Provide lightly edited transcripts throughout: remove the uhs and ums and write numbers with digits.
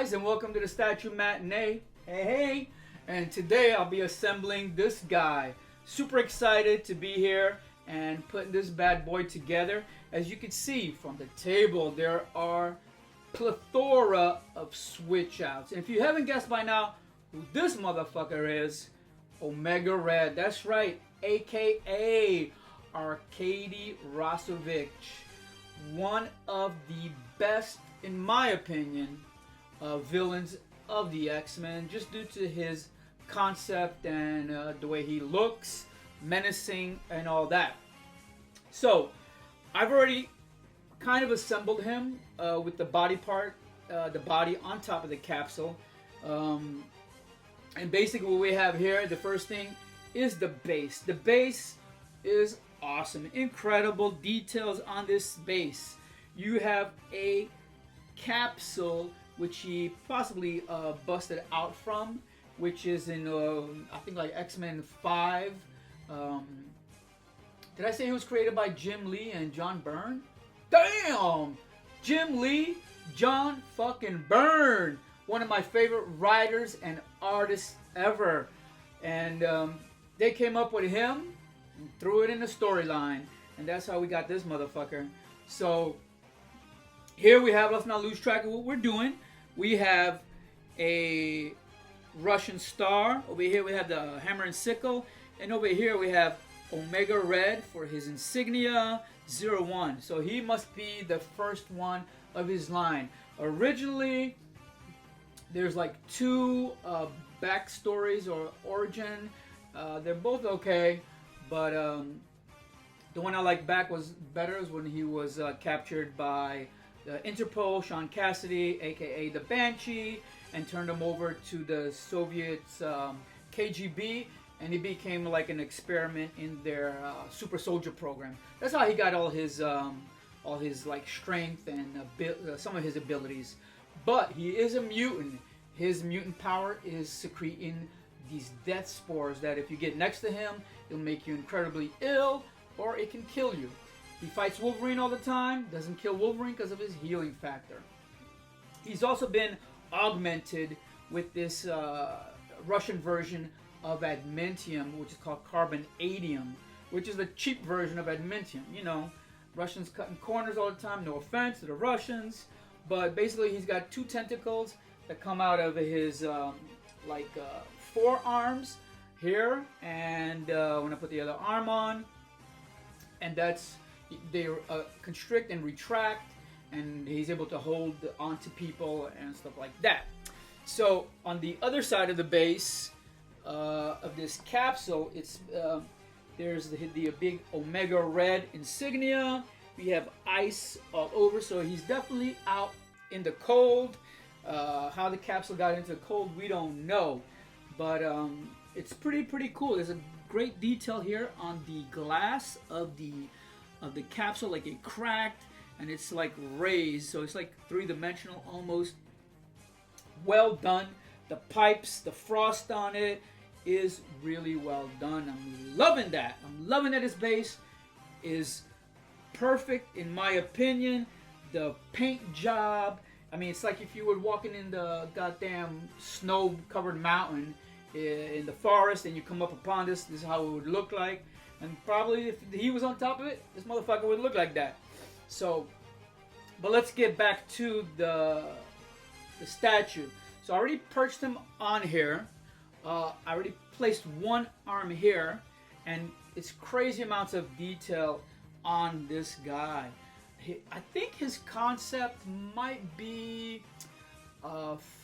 guys, and welcome to the Statue Matinee. Hey, hey. And today I'll be assembling this guy. Super excited to be here and putting this bad boy together. As you can see from the table, there are plethora of switch outs. And if you haven't guessed by now who this motherfucker is, Omega Red. That's right, aka Arkady Rossovich. One of the best, in my opinion, villains of the X-Men, just due to his concept and the way he looks, menacing and all that. So I've already kind of assembled him with the body part, the body on top of the capsule. And basically what we have here, the first thing is the base. The base is awesome. Incredible details on this base. You have a capsule which he possibly busted out from, which is in I think like X-Men 5. Did I say he was created by Jim Lee and John Byrne? Damn! Jim Lee, John fucking Byrne, one of my favorite writers and artists ever. And they came up with him and threw it in the storyline, and that's how we got this motherfucker. So here we have, let's not lose track of what we're doing. We have a Russian star. Over here we have the hammer and sickle. And over here we have Omega Red for his insignia 01. So he must be the first one of his line. Originally, there's like two backstories or origin. They're both okay. But the one I like back was better is when he was captured by Interpol, Sean Cassidy, aka the Banshee, and turned him over to the Soviets KGB, and he became like an experiment in their super soldier program. That's how he got all his like strength and some of his abilities. But he is a mutant. His mutant power is secreting these death spores that if you get next to him, it'll make you incredibly ill, or it can kill you. He fights Wolverine all the time, doesn't kill Wolverine because of his healing factor. He's also been augmented with this Russian version of adamantium, which is called carbonadium, which is the cheap version of adamantium. You know, Russians cutting corners all the time, no offense to the Russians, but basically he's got two tentacles that come out of his forearms here, and when I put the other arm on, and they constrict and retract, and he's able to hold onto people and stuff like that. So on the other side of the base of this capsule, it's there's the big Omega Red insignia. We have ice all over, so he's definitely out in the cold. How the capsule got into the cold, we don't know, but it's pretty cool. There's a great detail here on the glass of the capsule, like it cracked and it's like raised, so it's like three-dimensional almost. Well done. The pipes, the frost on it is really well done. I'm loving that. I'm loving that his base is perfect in my opinion. The paint job, I mean, it's like if you were walking in the goddamn snow-covered mountain in the forest and you come up upon this is how it would look like. And probably if he was on top of it, this motherfucker would look like that. So, but let's get back to the statue. So I already perched him on here. I already placed one arm here. And it's crazy amounts of detail on this guy. I think his concept might be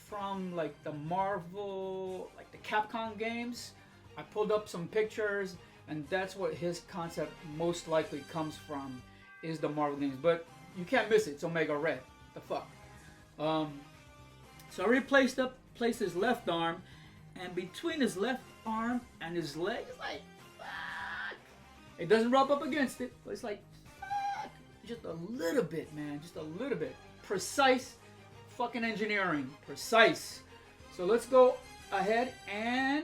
from like the Marvel, like the Capcom games. I pulled up some pictures, and that's what his concept most likely comes from, is the Marvel games. But you can't miss it. It's Omega Red. The fuck. So I already placed his left arm, and between his left arm and his leg, it's like, fuck. It doesn't rub up against it, but it's like, fuck. Just a little bit, man. Just a little bit. Precise fucking engineering. Precise. So let's go ahead and,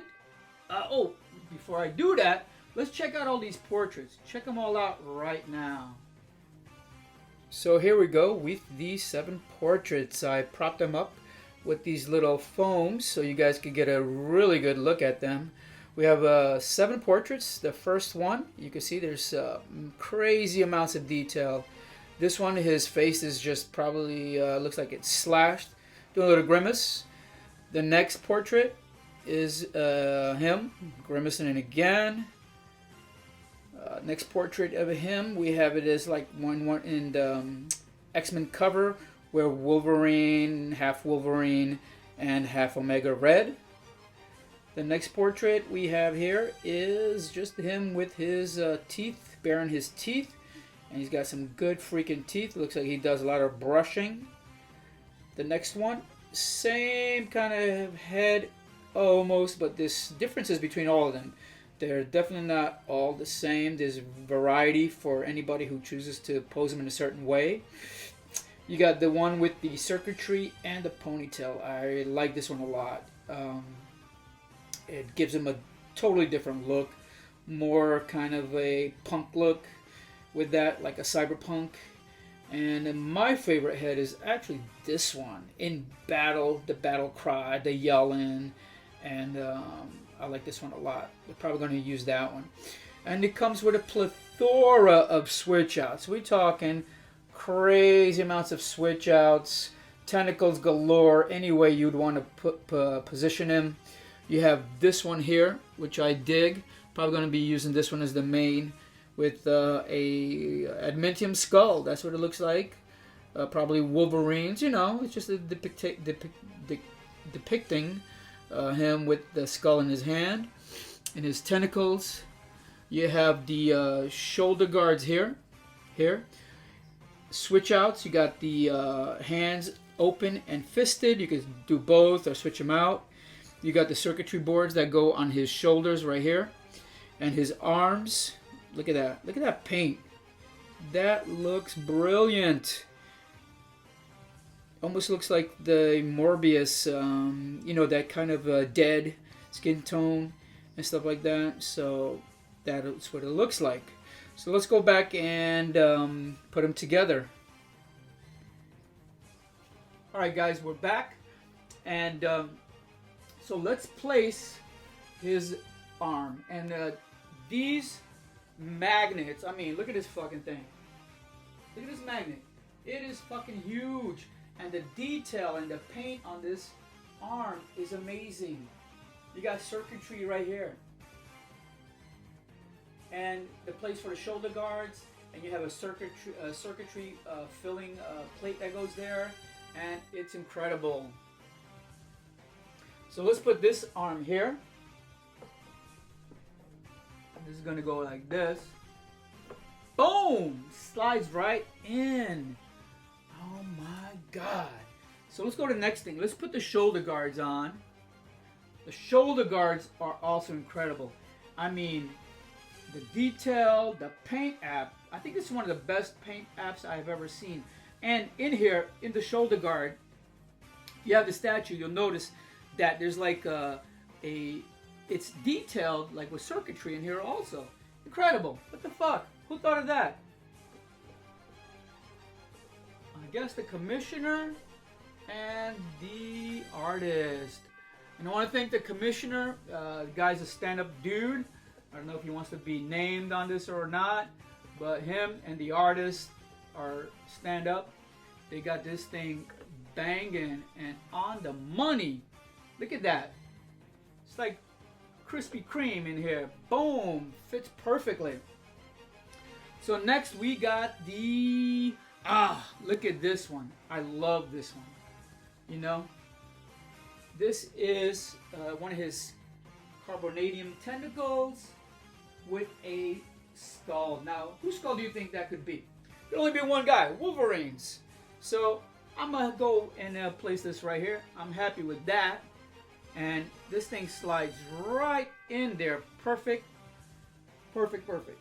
before I do that, let's check out all these portraits. Check them all out right now. So here we go with these 7 portraits. I propped them up with these little foams so you guys could get a really good look at them. We have 7 portraits. The first one, you can see there's crazy amounts of detail. This one, his face is just probably looks like it's slashed, doing a little grimace. The next portrait is him grimacing again. Next portrait of him, we have it as like one in the X-Men cover where Wolverine, half Wolverine, and half Omega Red. The next portrait we have here is just him with his teeth, baring his teeth. And he's got some good freaking teeth. Looks like he does a lot of brushing. The next one, same kind of head almost, but there's differences between all of them. They're definitely not all the same. There's variety for anybody who chooses to pose them in a certain way. You got the one with the circuitry and the ponytail. I like this one a lot. It gives him a totally different look. More kind of a punk look with that, like a cyberpunk. And my favorite head is actually this one. In battle, the battle cry, the yelling. And I like this one a lot. We're probably going to use that one. And it comes with a plethora of switch outs. We're talking crazy amounts of switch outs, tentacles galore, any way you'd want to position him. You have this one here, which I dig. Probably going to be using this one as the main with a adamantium skull. That's what it looks like. Probably Wolverines, you know, it's just depicting him with the skull in his hand and his tentacles. You have the shoulder guards here. Switch outs, you got the hands open and fisted. You could do both or switch them out. You got the circuitry boards that go on his shoulders right here. And his arms. Look at that. Look at that paint. That looks brilliant. Almost looks like the Morbius, you know, that kind of dead skin tone and stuff like that. So that's what it looks like. So let's go back and put them together. Alright guys, we're back. And so let's place his arm. And these magnets, I mean, look at this fucking thing. Look at this magnet. It is fucking huge. And the detail and the paint on this arm is amazing. You got circuitry right here. And the place for the shoulder guards. And you have a circuitry filling plate that goes there. And it's incredible. So let's put this arm here. This is going to go like this. Boom! Slides right in. Oh my god. So let's go to the next thing. Let's put the shoulder guards on. The shoulder guards are also incredible. I mean, the detail, the paint app. I think this is one of the best paint apps I've ever seen. And in here, in the shoulder guard, you have the statue. You'll notice that there's like it's detailed like with circuitry in here also. Incredible. What the fuck? Who thought of that? I guess the commissioner and the artist. And I want to thank the commissioner. The guy's a stand-up dude. I don't know if he wants to be named on this or not, but him and the artist are stand-up. They got this thing banging and on the money. Look at that. It's like Krispy Kreme in here. Boom. Fits perfectly. So next we got the... look at this one. I love this one. You know? This is one of his carbonadium tentacles with a skull. Now, whose skull do you think that could be? There'll only be one guy. Wolverine's. So I'm going to go and place this right here. I'm happy with that. And this thing slides right in there. Perfect. Perfect, perfect.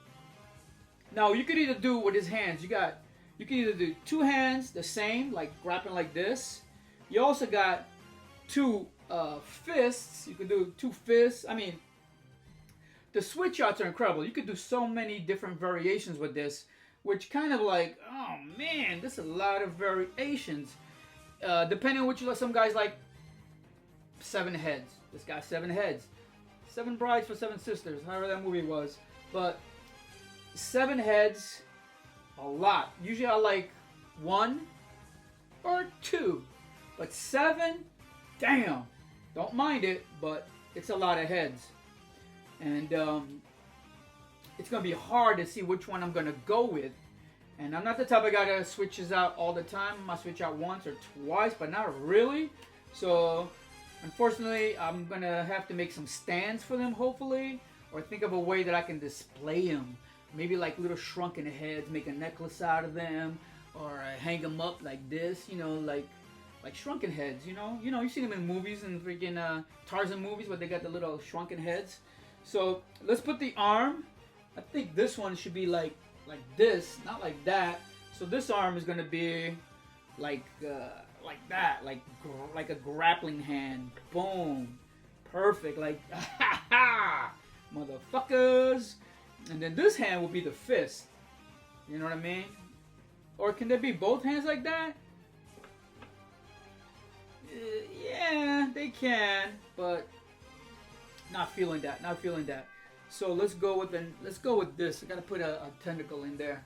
Now, you could either do with his hands. You can either do two hands the same, like grappling like this. You also got two fists. You can do two fists. I mean, the switch outs are incredible. You could do so many different variations with this, which kind of like, oh man, there's a lot of variations. Depending on what you like. Some guys like 7 heads. This got 7 heads. 7 brides for 7 sisters, however that movie was. But 7 heads, a lot. Usually I like 1 or 2. But 7, damn. Don't mind it, but it's a lot of heads. And it's going to be hard to see which one I'm going to go with. And I'm not the type of guy that switches out all the time. I might switch out once or twice, but not really. So, unfortunately, I'm going to have to make some stands for them, hopefully. Or think of a way that I can display them. Maybe like little shrunken heads, make a necklace out of them. Or hang them up like this, you know, like shrunken heads, you know. You see them in movies and freaking Tarzan movies where they got the little shrunken heads. So, let's put the arm. I think this one should be like this, not like that. So this arm is gonna be like that, like a grappling hand. Boom, perfect. Like motherfuckers. And then this hand will be the fist. You know what I mean? Or can there be both hands like that? Yeah, they can, but not feeling that. Not feeling that. So let's go with this. I gotta put a tentacle in there.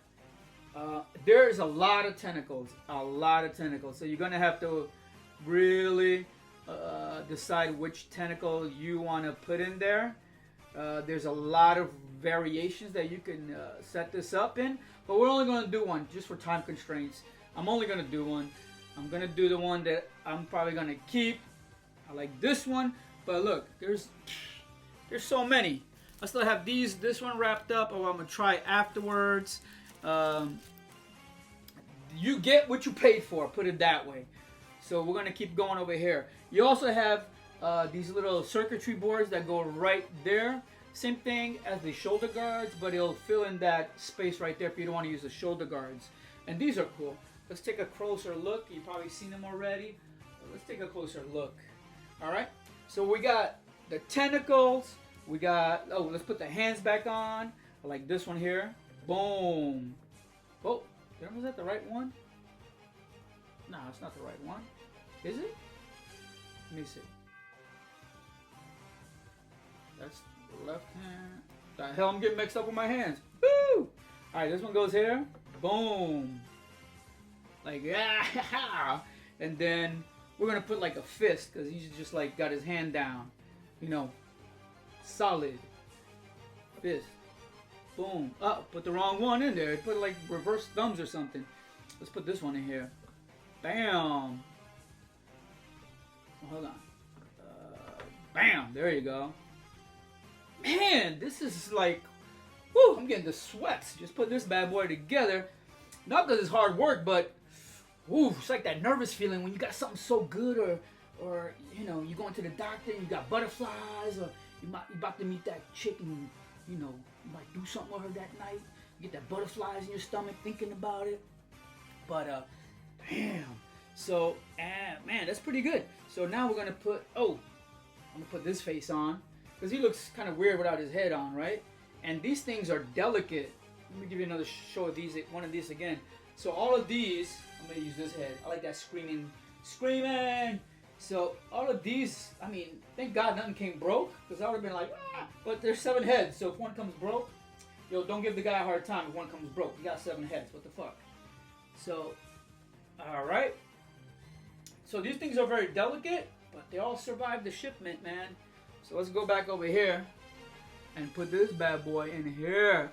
There's a lot of tentacles. So you're gonna have to really decide which tentacle you want to put in there. There's a lot of variations that you can set this up in, but we're only gonna do one just for time constraints. I'm only gonna do one. I'm gonna do the one that I'm probably gonna keep. I like this one, but look, there's so many. I still have this one wrapped up, or I'm gonna try afterwards. You get what you paid for, put it that way. So we're gonna keep going over here. You also have these little circuitry boards that go right there. Same thing as the shoulder guards, but it'll fill in that space right there if you don't want to use the shoulder guards. And these are cool. Let's take a closer look. You've probably seen them already. Let's take a closer look. All right. So we got the tentacles. We got, let's put the hands back on. I like this one here. Boom. Oh, was that the right one? No, it's not the right one. Is it? Let me see. That's the left hand. The hell, I'm getting mixed up with my hands. Woo! Alright, this one goes here. Boom. Like, yeah. And then we're going to put like a fist because he's just like got his hand down. You know. Solid fist. Boom. Oh, put the wrong one in there. Put like reverse thumbs or something. Let's put this one in here. Bam. Hold on. Bam. There you go. Man, this is like, whoo, I'm getting the sweats. Just put this bad boy together. Not because it's hard work, but whoo, it's like that nervous feeling when you got something so good, or you know, you going to the doctor and you got butterflies, or you about to meet that chick and, you know, you might do something with her that night. You get that butterflies in your stomach thinking about it. But, damn. So, man, that's pretty good. So now we're going to put, I'm going to put this face on. Because he looks kind of weird without his head on, right? And these things are delicate. Let me give you another show of these, one of these again. So all of these, I'm going to use this head. I like that screaming. So all of these, I mean, thank God nothing came broke, because I would have been like, ah. But there's 7 heads, so if one comes broke, yo, don't give the guy a hard time if one comes broke. You got 7 heads, what the fuck? So, all right. So these things are very delicate, but they all survived the shipment, man. So let's go back over here and put this bad boy in here.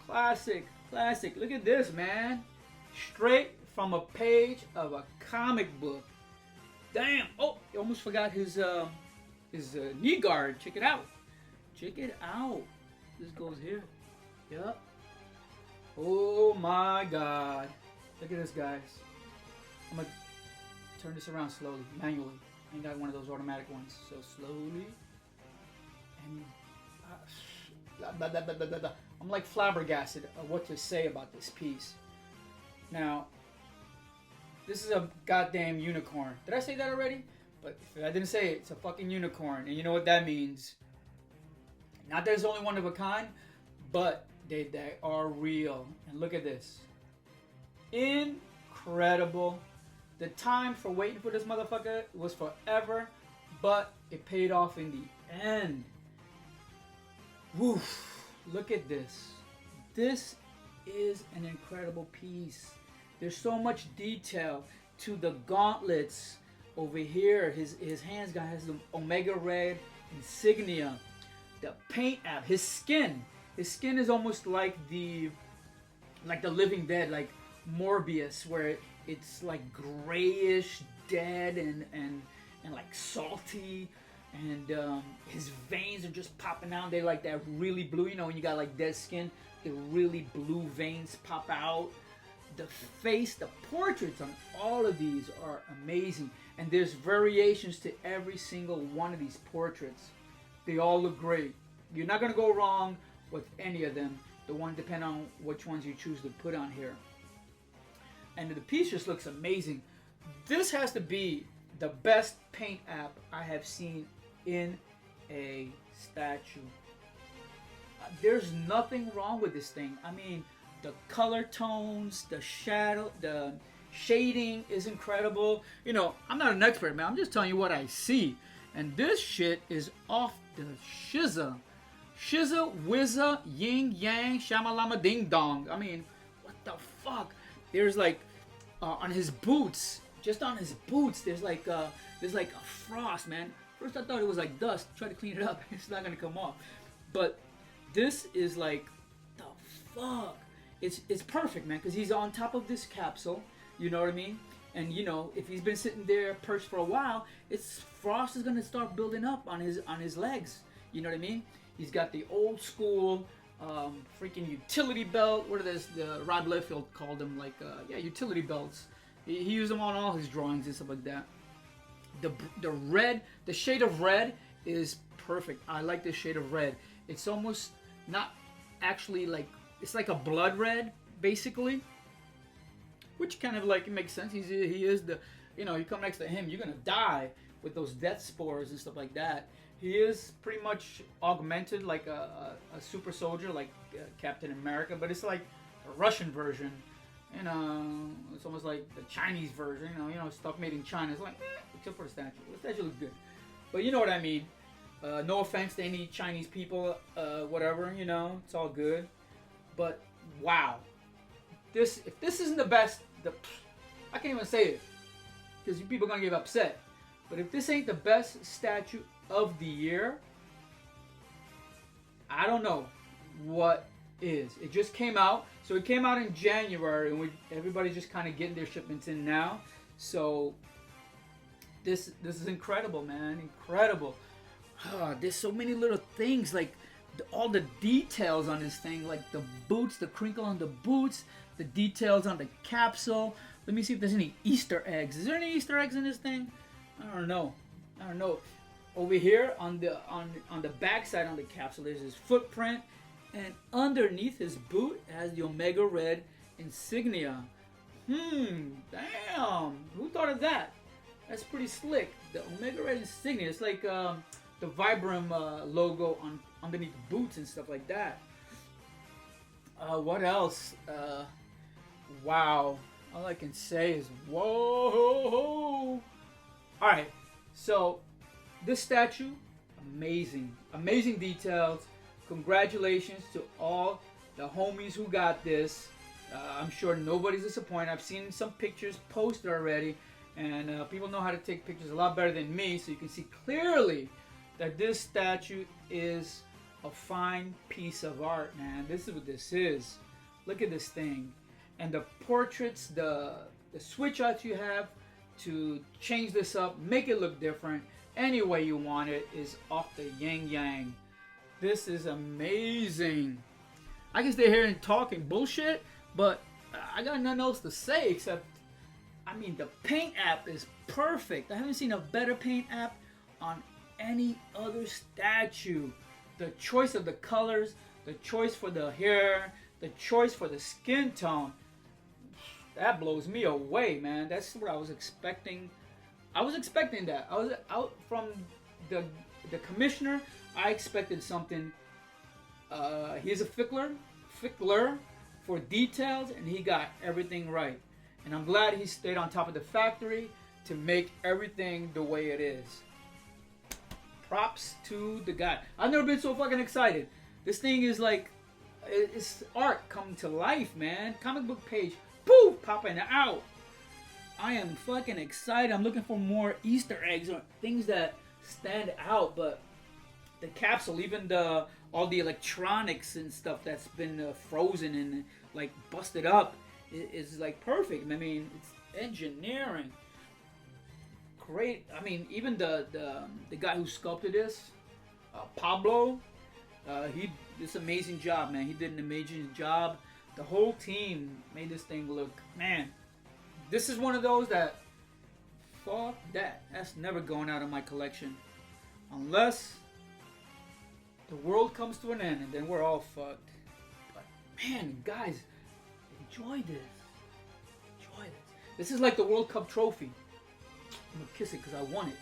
Classic. Look at this, man. Straight from a page of a comic book. Damn. Oh, I almost forgot his knee guard. Check it out. This goes here. Yep. Oh my God. Look at this, guys. I'm going to turn this around slowly, manually. I ain't got one of those automatic ones. So slowly. And I'm like flabbergasted of what to say about this piece. Now, this is a goddamn unicorn. Did I say that already? But if I didn't say it, it's a fucking unicorn. And you know what that means. Not that it's only one of a kind, but they are real. And look at this. Incredible The time for waiting for this motherfucker was forever, but it paid off in the end. Woof! Look at this. This is an incredible piece. There's so much detail to the gauntlets over here. His hands has the Omega Red insignia. The paint app, his skin. His skin is almost like the Living Dead, like Morbius, where it's like grayish, dead, and like salty. And his veins are just popping out. They like that really blue. You know, when you got like dead skin, the really blue veins pop out. The face, the portraits on all of these are amazing. And there's variations to every single one of these portraits. They all look great. You're not going to go wrong with any of them. The one depend on which ones you choose to put on here. And the piece just looks amazing. This has to be the best paint app I have seen in a statue. There's nothing wrong with this thing. I mean, the color tones, the shadow, the shading is incredible. You know, I'm not an expert, man. I'm just telling you what I see. And this shit is off the shizza. Shizza, whizza, yin, yang, shamalama, ding dong. I mean, what the fuck? There's like, on his boots, just on his boots, there's like a frost, man. First I thought it was like dust. Try to clean it up. It's not gonna come off. But this is like, the fuck? It's perfect, man, because he's on top of this capsule. You know what I mean? And you know, if he's been sitting there perched for a while, it's frost is gonna start building up on his legs. You know what I mean? He's got the old school freaking utility belt. What are those? The Rod Liefeld called them, like utility belts. He used them on all his drawings and stuff like that. The red, the shade of red is perfect. I like this shade of red. It's almost not actually like, it's like a blood red basically, which kind of like, it makes sense. He is the, you know, you come next to him, you're gonna die with those death spores and stuff like that. He is pretty much augmented like a super soldier, like Captain America, but it's like a Russian version. You know, it's almost like the Chinese version. You know, stuff made in China. It's like, except for the statue. The statue looks good, but you know what I mean. No offense to any Chinese people, whatever. You know, it's all good. But wow, if this isn't the best, I can't even say it because you people are gonna get upset. But if this ain't the best statue of the year, I don't know what is. It just came out. So it came out in January, and everybody's just kind of getting their shipments in now. So this is incredible, man. Incredible. There's so many little things, like all the details on this thing, like the boots, the crinkle on the boots, the details on the capsule. Let me see if there's any Easter eggs. Is there any Easter eggs in this thing? I don't know. Over here on the back side on the capsule, there's his footprint, and underneath his boot has the Omega Red insignia. Damn. Who thought of that? That's pretty slick. The Omega Red insignia. It's like the Vibram logo underneath the boots and stuff like that. What else? Wow. All I can say is whoa. Alright, so this statue, amazing. Amazing details. Congratulations to all the homies who got this. I'm sure nobody's disappointed. I've seen some pictures posted already, and people know how to take pictures a lot better than me, so you can see clearly that this statue is a fine piece of art, man. This is what this is. Look at this thing. And the portraits, the switch outs you have to change this up, make it look different any way you want it, is off the yang yang. This is amazing. I can stay here and talking bullshit, but I got nothing else to say except, I mean, the paint app is perfect. I haven't seen a better paint app on any other statue. The choice of the colors, the choice for the hair, the choice for the skin tone, that blows me away, man. That's what I was expecting. I was expecting that. I was out from the commissioner. I expected something. He's a fickler for details, and he got everything right. And I'm glad he stayed on top of the factory to make everything the way it is. Props to the guy. I've never been so fucking excited. This thing is like, it's art come to life, man. Comic book page, poof, popping out. I am fucking excited. I'm looking for more Easter eggs or things that stand out. But the capsule, even all the electronics and stuff that's been frozen and like busted up, is like perfect. I mean, it's engineering. Great. I mean, even the guy who sculpted this, Pablo, he did this amazing job, man. He did an amazing job. The whole team made this thing look, man. This is one of those that, fuck that. That's never going out of my collection, unless the world comes to an end, and then we're all fucked. But man, guys, enjoy this. Enjoy this. This is like the World Cup trophy. I'm gonna kiss it because I won it.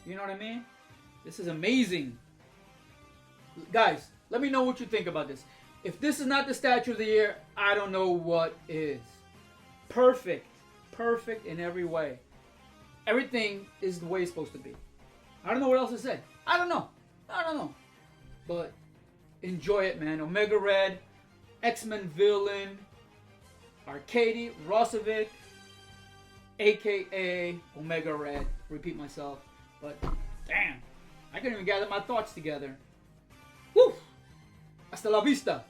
You know what I mean? This is amazing. Guys, let me know what you think about this. If this is not the statue of the year, I don't know what is. Perfect. Perfect in every way. Everything is the way it's supposed to be. I don't know what else to say. I don't know. But enjoy it, man. Omega Red, X-Men villain, Arkady Rosovic, aka Omega Red. Repeat myself. But damn, I couldn't even gather my thoughts together. Woo! Hasta la vista.